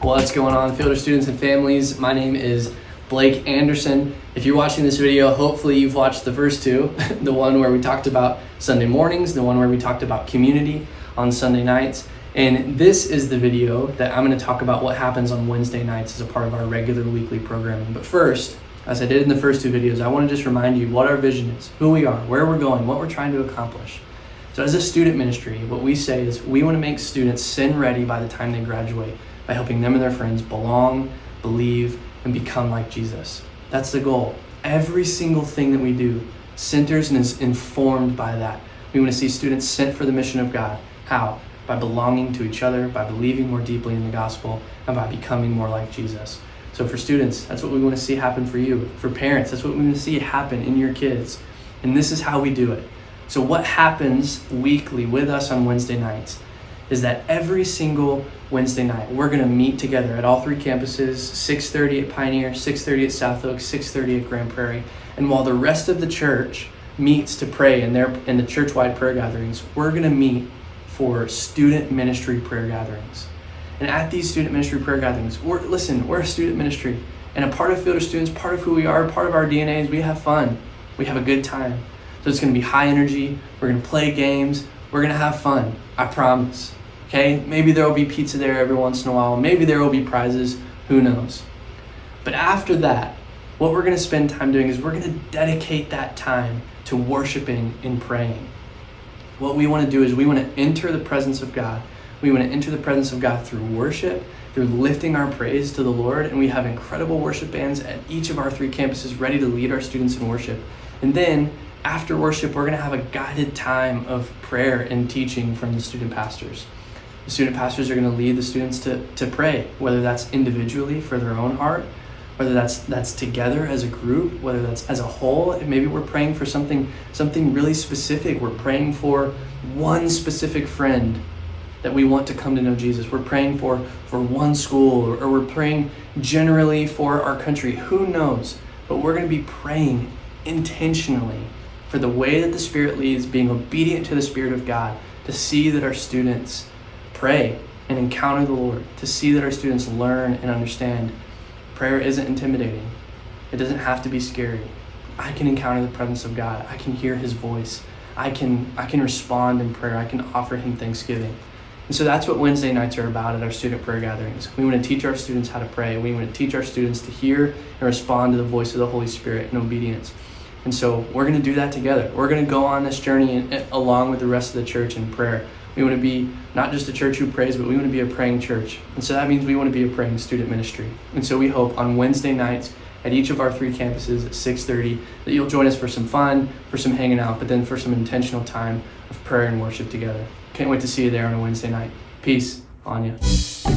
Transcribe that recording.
What's going on, Fielder students and families? My name is Blake Anderson. If you're watching this video, hopefully you've watched the first two, the one where we talked about Sunday mornings, the one where we talked about community on Sunday nights. And this is the video that I'm going to talk about what happens on Wednesday nights as a part of our regular weekly programming. But first, as I did in the first two videos, I want to just remind you what our vision is, who we are, where we're going, what we're trying to accomplish. So as a student ministry, what we say is we want to make students sin ready by the time they graduate by helping them and their friends belong, believe, and become like Jesus. That's the goal. Every single thing that we do centers and is informed by that. We want to see students sent for the mission of God. How? By belonging to each other, by believing more deeply in the gospel, and by becoming more like Jesus. So for students, that's what we want to see happen for you. For parents, that's what we want to see happen in your kids. And this is how we do it. So what happens weekly with us on Wednesday nights is that every single Wednesday night, we're going to meet together at all three campuses, 6:30 at Pioneer, 6:30 at South Oaks, 6:30 at Grand Prairie. And while the rest of the church meets to pray in the church-wide prayer gatherings, we're going to meet for student ministry prayer gatherings. And at these student ministry prayer gatherings, we're a student ministry. And a part of Fielder Students, part of who we are, part of our DNA is we have fun. We have a good time. So it's going to be high energy. We're going to play games. We're going to have fun. I promise. Okay? Maybe there will be pizza there every once in a while. Maybe there will be prizes. Who knows? But after that, what we're going to spend time doing is we're going to dedicate that time to worshiping and praying. What we want to do is we want to enter the presence of God. We want to enter the presence of God through worship, through lifting our praise to the Lord. And we have incredible worship bands at each of our three campuses ready to lead our students in worship. And then after worship, we're going to have a guided time of prayer and teaching from the student pastors. The student pastors are going to lead the students to pray, whether that's individually for their own heart, whether that's together as a group, whether that's as a whole. Maybe we're praying for something really specific. We're praying for one specific friend that we want to come to know Jesus. We're praying for one school, or we're praying generally for our country. Who knows? But we're going to be praying intentionally for the way that the Spirit leads, being obedient to the Spirit of God, to see that our students pray and encounter the Lord, to see that our students learn and understand. Prayer isn't intimidating. It doesn't have to be scary. I can encounter the presence of God. I can hear His voice. I can respond in prayer. I can offer Him thanksgiving. And so that's what Wednesday nights are about at our student prayer gatherings. We want to teach our students how to pray. We want to teach our students to hear and respond to the voice of the Holy Spirit in obedience. And so we're going to do that together. We're going to go on this journey along with the rest of the church in prayer. We want to be not just a church who prays, but we want to be a praying church. And so that means we want to be a praying student ministry. And so we hope on Wednesday nights at each of our three campuses at 6:30 that you'll join us for some fun, for some hanging out, but then for some intentional time of prayer and worship together. Can't wait to see you there on a Wednesday night. Peace on you.